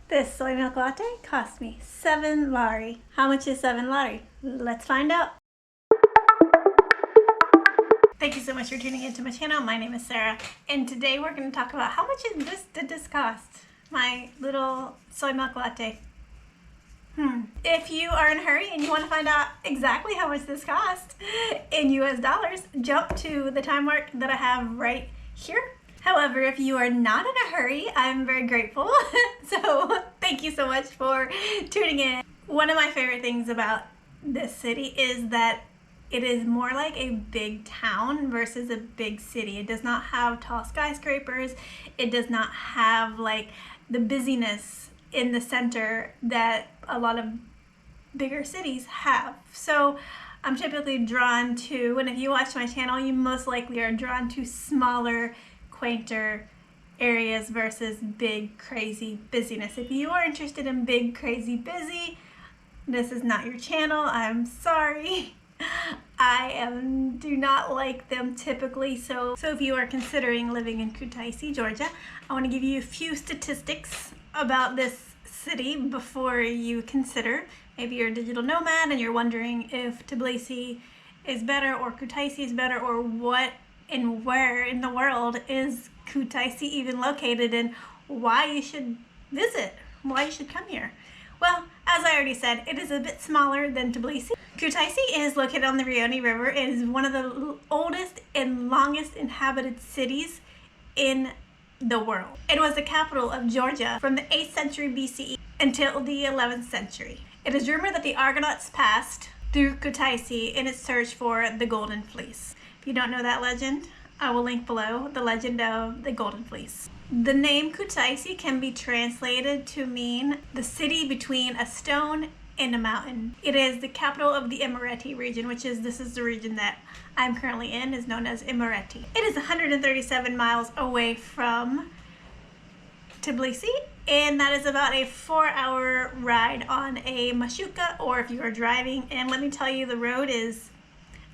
This soy milk latte cost me 7 lari. How much is 7 lari? Let's find out. Thank you so much for tuning into my channel. My name is Sarah, and today we're going to talk about how much did this cost? My little soy milk latte. If you are in a hurry and you want to find out exactly how much this cost in US dollars, jump to the time mark that I have right here. However, if you are not in a hurry, I'm very grateful. So thank you so much for tuning in. One of my favorite things about this city is that it is more like a big town versus a big city. It does not have tall skyscrapers. It does not have like the busyness in the center that a lot of bigger cities have. So I'm typically drawn to, and if you watch my channel, you most likely are drawn to smaller, quainter areas versus big, crazy busyness. If you are interested in big, crazy, busy, this is not your channel. I'm sorry. I do not like them typically. So if you are considering living in Kutaisi, Georgia, I want to give you a few statistics about this city before you consider. Maybe you're a digital nomad and you're wondering if Tbilisi is better or Kutaisi is better, or what and where in the world is Kutaisi even located, and why you should visit, why you should come here. Well, as I already said, it is a bit smaller than Tbilisi. Kutaisi is located on the Rioni River. It is one of the oldest and longest inhabited cities in the world. It was the capital of Georgia from the 8th century BCE until the 11th century. It is rumored that the Argonauts passed through Kutaisi in its search for the Golden Fleece. If you don't know that legend, I will link below the legend of the Golden Fleece. The name Kutaisi can be translated to mean the city between a stone and a mountain. It is the capital of the Imereti region, this is the region that I'm currently in, is known as Imereti. It is 137 miles away from Tbilisi, and that is about a 4-hour ride on a mashuka, or if you are driving. And let me tell you, the road is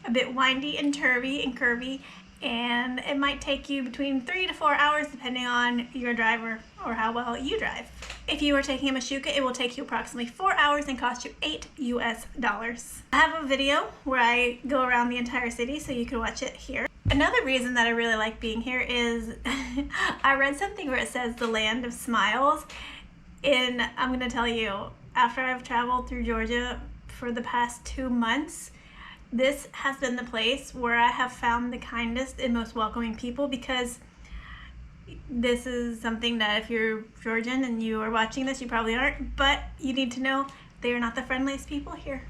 a bit windy and curvy, and it might take you between 3 to 4 hours depending on your driver or how well you drive. If you are taking a mashuka, it will take you approximately 4 hours and cost you $8 US. I have a video where I go around the entire city, so you can watch it here. Another reason that I really like being here is I read something where it says the land of smiles, and I'm gonna tell you, after I've traveled through Georgia for the past 2 months, this has been the place where I have found the kindest and most welcoming people, because this is something that if you're Georgian and you are watching this, you probably aren't, but you need to know they are not the friendliest people here.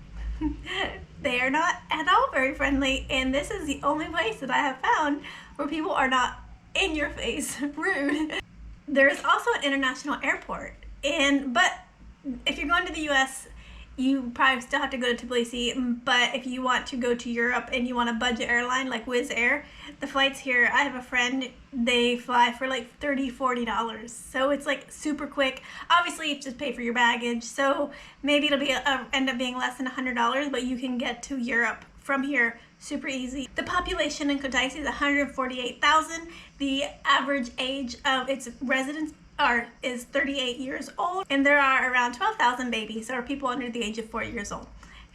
They are not at all very friendly, and this is the only place that I have found where people are not in your face rude. There is also an international airport, but if you're going to the US, you probably still have to go to Tbilisi. But if you want to go to Europe and you want a budget airline like Wizz Air, the flights here, I have a friend, they fly for like $30–40. So it's like super quick. Obviously you just pay for your baggage, so maybe it'll be end up being less than $100, but you can get to Europe from here super easy. The population in Kutaisi is 148,000. The average age of its residents is 38 years old, and there are around 12,000 babies, or people under the age of 4 years old,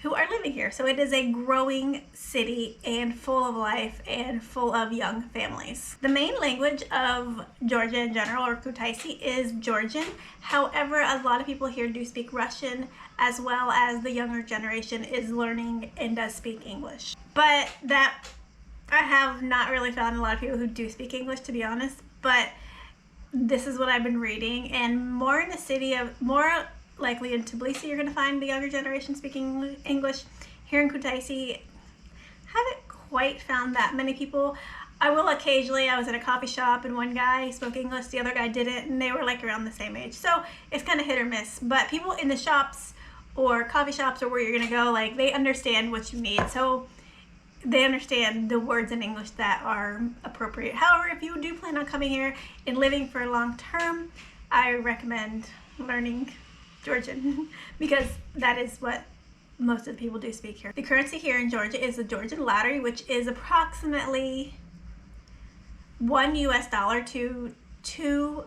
who are living here. So it is a growing city and full of life and full of young families. The main language of Georgia in general, or Kutaisi, is Georgian. However, a lot of people here do speak Russian, as well as the younger generation is learning and does speak English. But that, I have not really found a lot of people who do speak English, to be honest, but this is what I've been reading. And more likely in Tbilisi, you're going to find the younger generation speaking English. Here in Kutaisi, haven't quite found that many people. I will occasionally. I was at a coffee shop and one guy spoke English, the other guy didn't, and they were like around the same age. So it's kind of hit or miss. But people in the shops or coffee shops or where you're going to go, like, they understand what you need. So they understand the words in English that are appropriate. However, if you do plan on coming here and living for a long term, I recommend learning Georgian because that is what most of the people do speak here. The currency here in Georgia is the Georgian lari, which is approximately $1 US to 2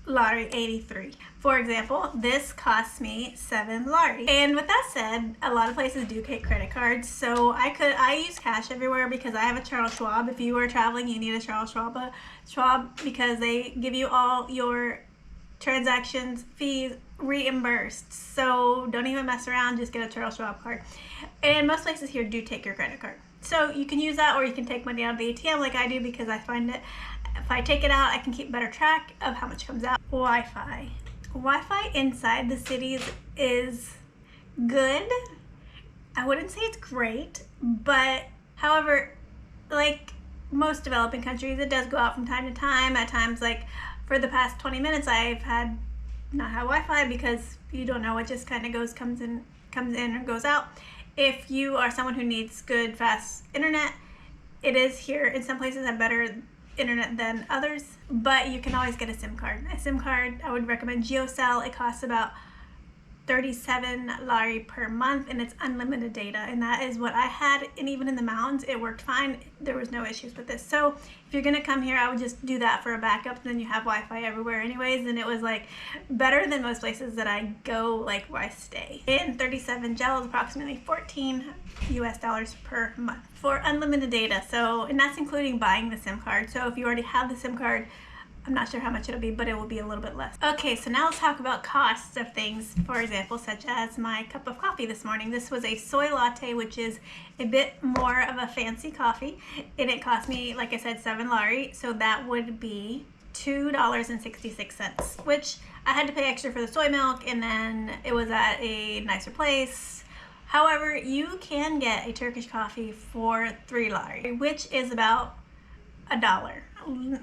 lari 83. For example, this costs me 7 lari. And with that said, a lot of places do take credit cards, so I use cash everywhere because I have a Charles Schwab. If you are traveling, you need a Charles Schwab because they give you all your transactions fees reimbursed. So don't even mess around, just get a Charles Schwab card. And most places here do take your credit card. So you can use that, or you can take money out of the ATM like I do, because I find it, if I take it out, I can keep better track of how much comes out. Wi-Fi. Wi-Fi inside the cities is good. I wouldn't say it's great, but however, like most developing countries, it does go out from time to time. At times, like for the past 20 minutes, I've had not have Wi-Fi because you don't know, it just kind of comes in or goes out. If you are someone who needs good, fast internet, it is here in some places have better internet than others, but you can always get a SIM card. A SIM card, I would recommend GeoCell. It costs about 37 lari per month, and it's unlimited data, and that is what I had. And even in the mountains, it worked fine. There was no issues with this. So if you're gonna come here, I would just do that for a backup. Then you have Wi-Fi everywhere anyways, and it was like better than most places that I go, like where I stay. And 37 gel is approximately $14 US per month for unlimited data. So, and that's including buying the SIM card. So if you already have the SIM card, I'm not sure how much it'll be, but it will be a little bit less. Okay, so now let's talk about costs of things, for example, such as my cup of coffee this morning. This was a soy latte, which is a bit more of a fancy coffee, and it cost me, like I said, 7 lari, so that would be $2.66, which I had to pay extra for the soy milk, and then it was at a nicer place. However, you can get a Turkish coffee for 3 lari, which is about $1.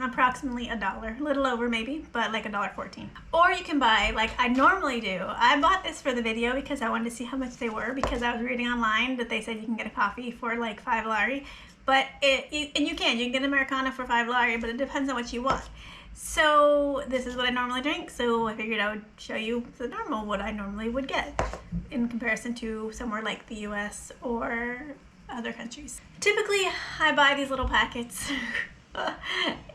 Approximately $1, a little over maybe, but like $1.14. Or you can buy, like I normally do. I bought this for the video because I wanted to see how much they were, because I was reading online that they said you can get a coffee for like 5 lari, but you can get an Americano for 5 lari, but it depends on what you want. So this is what I normally drink, so I figured I would show you the normal, what I normally would get in comparison to somewhere like the US or other countries. Typically, I buy these little packets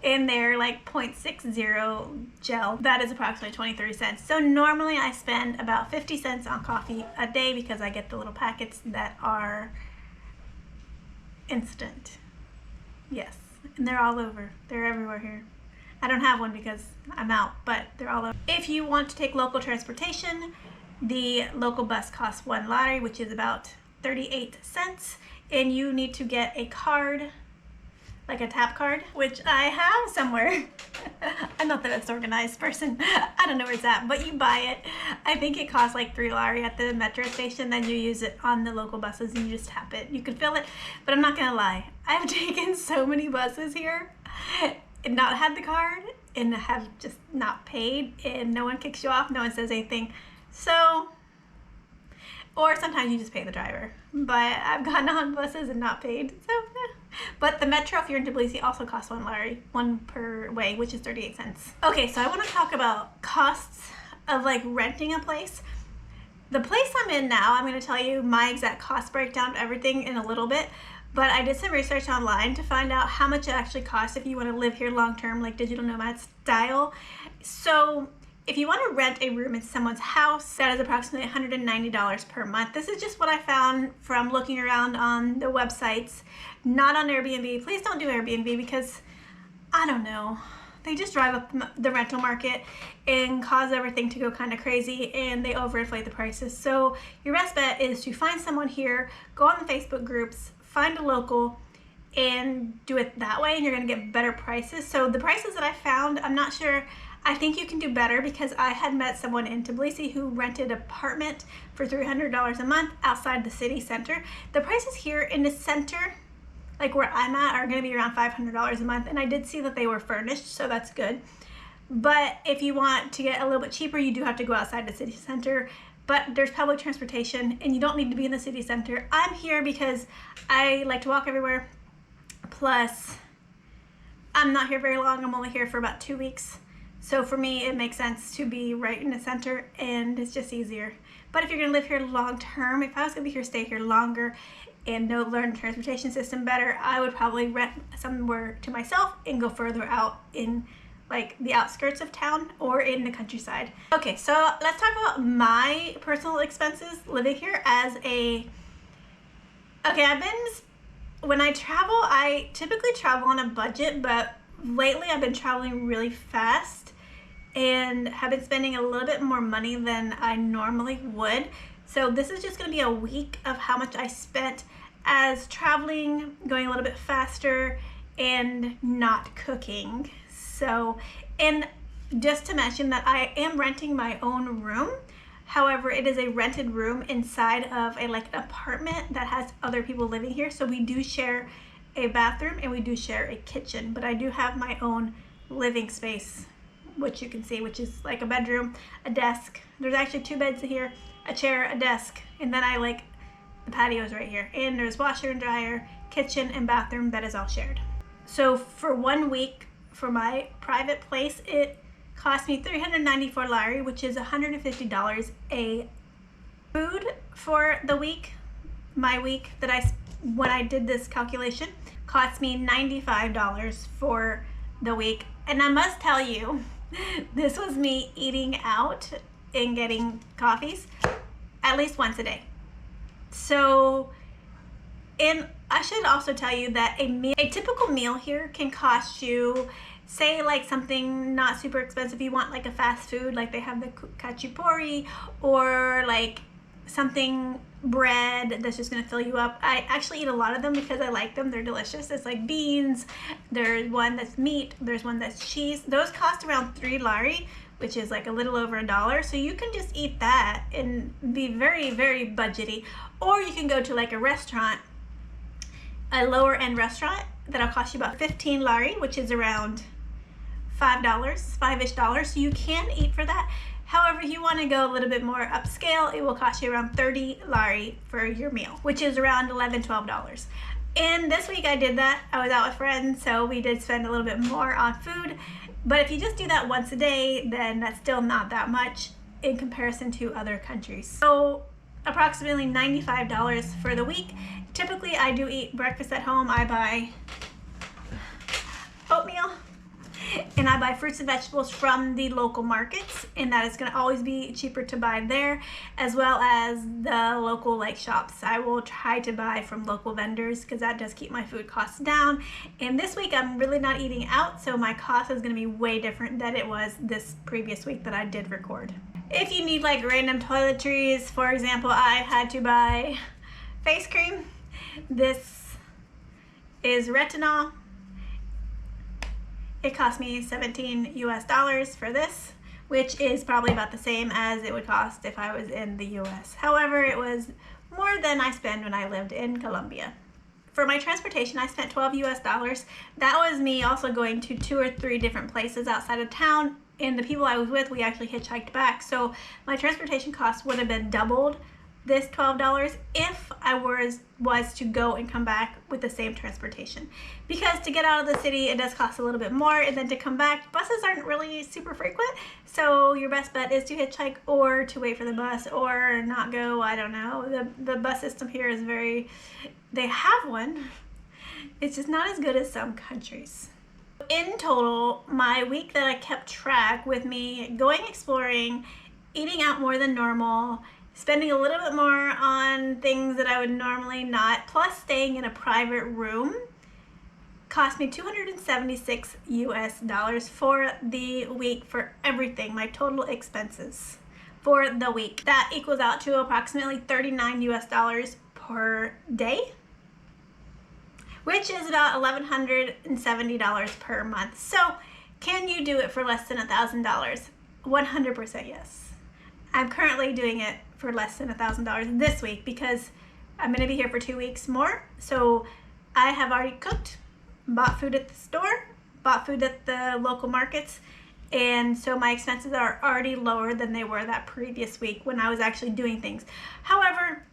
and they're like 0.60 gel. That is approximately 23 cents. So normally I spend about 50 cents on coffee a day because I get the little packets that are instant. Yes, and they're all over. They're everywhere here. I don't have one because I'm out, but they're all over. If you want to take local transportation, the local bus costs 1 lari, which is about 38 cents, and you need to get a card, like a tap card, which I have somewhere. I'm not the best organized person. I don't know where it's at, but you buy it. I think it costs like 3 lari at the metro station. Then you use it on the local buses and you just tap it. You can fill it, but I'm not gonna lie. I've taken so many buses here and not had the card and have just not paid, and no one kicks you off. No one says anything. So, or sometimes you just pay the driver. But I've gotten on buses and not paid. So, but the metro, if you're in Tbilisi, also costs 1 lari, 1 per way, which is 38 cents. Okay, so I want to talk about costs of like renting a place. The place I'm in now, I'm going to tell you my exact cost breakdown of everything in a little bit. But I did some research online to find out how much it actually costs if you want to live here long term, like digital nomad style. So if you want to rent a room in someone's house, that is approximately $190 per month. This is just what I found from looking around on the websites, not on Airbnb. Please don't do Airbnb because, I don't know, they just drive up the rental market and cause everything to go kind of crazy, and they overinflate the prices. So your best bet is to find someone here, go on the Facebook groups, find a local, and do it that way, and you're gonna get better prices. So the prices that I found, I'm not sure, I think you can do better because I had met someone in Tbilisi who rented an apartment for $300 a month outside the city center. The prices here in the center, like where I'm at, are gonna be around $500 a month, and I did see that they were furnished, so that's good. But if you want to get a little bit cheaper, you do have to go outside the city center, but there's public transportation and you don't need to be in the city center. I'm here because I like to walk everywhere, plus I'm not here very long. I'm only here for about 2 weeks. So for me, it makes sense to be right in the center, and it's just easier. But if you're gonna live here long term, if I was gonna be here, stay here longer, and learn the transportation system better, I would probably rent somewhere to myself and go further out in like the outskirts of town or in the countryside. Okay, so let's talk about my personal expenses living here as a, when I travel, I typically travel on a budget, but lately I've been traveling really fast and have been spending a little bit more money than I normally would. So this is just gonna be a week of how much I spent as traveling, going a little bit faster, and not cooking. So, and just to mention that I am renting my own room. However, it is a rented room inside of an apartment that has other people living here. So we do share a bathroom and we do share a kitchen, but I do have my own living space, which you can see, which is like a bedroom, a desk. There's actually 2 beds here, a chair, a desk, and then the patio is right here. And there's washer and dryer, kitchen and bathroom that is all shared. So for 1 week for my private place, it cost me 394 lari, which is $150 a food for the week. My week that when I did this calculation, cost me $95 for the week. And I must tell you, this was me eating out and getting coffees at least once a day. So, and I should also tell you that a typical meal here can cost you, say like something not super expensive. You want like a fast food, like they have the khachapuri, or like something bread that's just gonna fill you up. I actually eat a lot of them because I like them. They're delicious. It's like beans. There's one that's meat. There's one that's cheese. Those cost around 3 lari, which is like a little over $1. So you can just eat that and be very, very budgety. Or you can go to like a restaurant, a lower end restaurant that'll cost you about 15 lari, which is around $5-ish. So you can eat for that. However, if you want to go a little bit more upscale, it will cost you around 30 lari for your meal, which is around $11-12. And this week I did that. I was out with friends, so we did spend a little bit more on food. But if you just do that once a day, then that's still not that much in comparison to other countries. So approximately $95 for the week. Typically I do eat breakfast at home. I buy oatmeal and I buy fruits and vegetables from the local markets, and that is going to always be cheaper to buy there, as well as the local like shops. I will try to buy from local vendors because that does keep my food costs down. And this week I'm really not eating out, so my cost is going to be way different than it was this previous week that I did record. If you need like random toiletries, for example, I had to buy face cream. This is retinol. It cost me $17 for this, which is probably about the same as it would cost if I was in the US. However, it was more than I spent when I lived in Colombia. For my transportation, I spent $12. That was me also going to 2 or 3 different places outside of town, and the people I was with, we actually hitchhiked back. So my transportation cost would have been doubled this $12 if I was to go and come back with the same transportation, because to get out of the city it does cost a little bit more, and then to come back, buses aren't really super frequent, so your best bet is to hitchhike or to wait for the bus or not go. I don't know, the bus system here is they have one, it's just not as good as some countries. In total, my week that I kept track with me going exploring, eating out more than normal, spending a little bit more on things that I would normally not, plus staying in a private room, cost me $276 for the week for everything, my total expenses for the week. That equals out to approximately $39 per day, which is about $1,170 per month. So can you do it for less than $1,000? 100% yes. I'm currently doing it for less than $1,000 this week because I'm going to be here for 2 weeks more. So I have already cooked, bought food at the store, bought food at the local markets, and so my expenses are already lower than they were that previous week when I was actually doing things. However,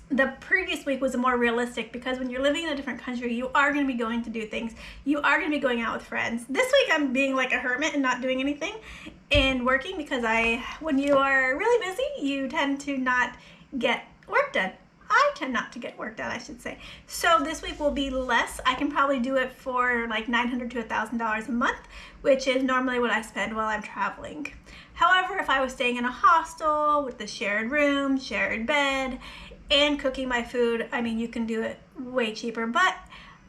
the previous week was more realistic because when you're living in a different country, you are going to be going to do things. You are going to be going out with friends. This week I'm being like a hermit and not doing anything and working because when you are really busy, you tend to not get work done. I tend not to get work done, I should say. So this week will be less. I can probably do it for like $900 to $1,000 a month, which is normally what I spend while I'm traveling. However, if I was staying in a hostel with the shared room, shared bed, and cooking my food, I mean, you can do it way cheaper, but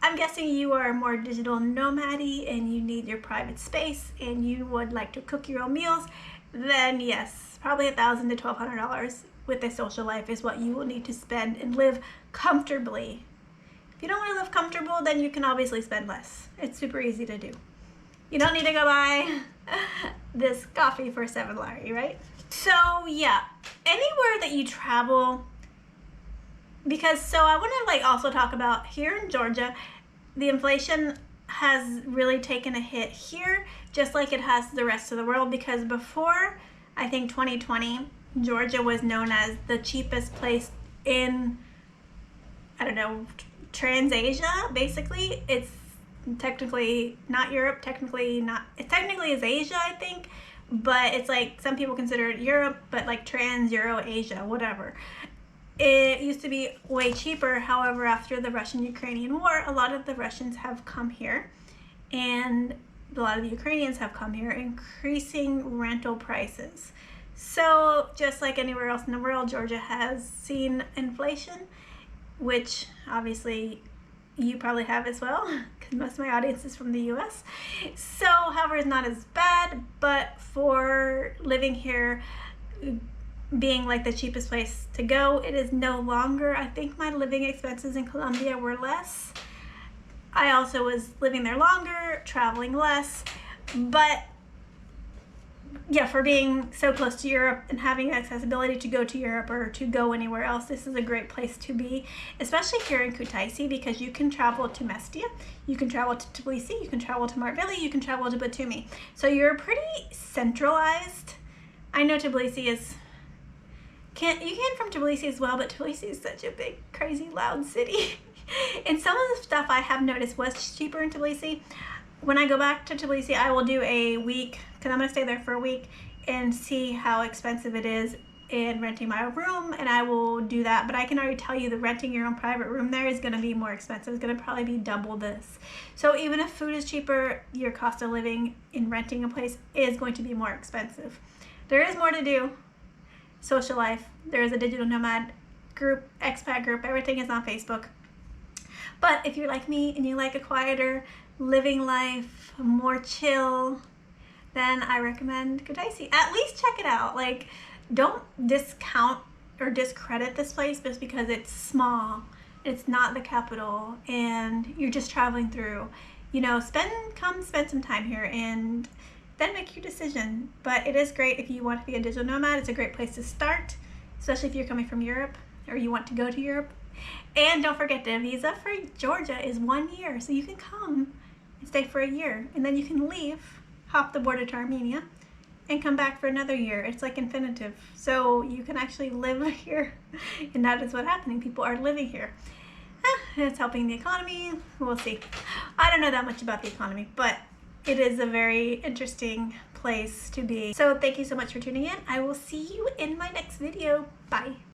I'm guessing you are more digital nomad-y and you need your private space and you would like to cook your own meals, then yes, probably $1,000 to $1,200 with a social life is what you will need to spend and live comfortably. If you don't want to live comfortable, then you can obviously spend less. It's super easy to do. You don't need to go buy this coffee for $7, right? So yeah, anywhere that you travel, because I want to like also talk about here in Georgia, the inflation has really taken a hit here, just like it has the rest of the world, because before, I think 2020, Georgia was known as the cheapest place in, I don't know, Trans-Asia, basically. It's technically not Europe, it technically is Asia, I think, but it's like, some people consider it Europe, but like Trans-Euro-Asia, whatever. It used to be way cheaper. However, after the Russian-Ukrainian war, a lot of the Russians have come here and a lot of the Ukrainians have come here, increasing rental prices. So just like anywhere else in the world, Georgia has seen inflation, which obviously you probably have as well, because most of my audience is from the US. So, however, it's not as bad, but for living here, being like the cheapest place to go, it is no longer. I think my living expenses in Colombia were less. I also was living there longer, traveling less, but yeah, for being so close to Europe and having accessibility to go to Europe or to go anywhere else, this is a great place to be, especially here in Kutaisi, because you can travel to Mestia, you can travel to Tbilisi, you can travel to Marvili, you can travel to Batumi. So you're pretty centralized. I know Tbilisi is, you can from Tbilisi as well, but Tbilisi is such a big, crazy, loud city. And some of the stuff I have noticed was cheaper in Tbilisi. When I go back to Tbilisi, I will do a week, because I'm going to stay there for a week, and see how expensive it is in renting my own room, and I will do that. But I can already tell you that renting your own private room there is going to be more expensive. It's going to probably be double this. So even if food is cheaper, your cost of living in renting a place is going to be more expensive. There is more to do. Social life. There is a digital nomad group, expat group. Everything is on Facebook. But if you're like me and you like a quieter living life, more chill, then I recommend Kutaisi. At least check it out. Like, don't discount or discredit this place just because it's small. It's not the capital and you're just traveling through. You know, come spend some time here and then make your decision. But it is great if you want to be a digital nomad. It's a great place to start, especially if you're coming from Europe or you want to go to Europe. And don't forget, the visa for Georgia is 1 year, so you can come and stay for a year, and then you can leave, hop the border to Armenia, and come back for another year. It's like infinitive, so you can actually live here, and that is what's happening. People are living here. It's helping the economy. We'll see. I don't know that much about the economy, but it is a very interesting place to be. So thank you so much for tuning in. I will see you in my next video. Bye.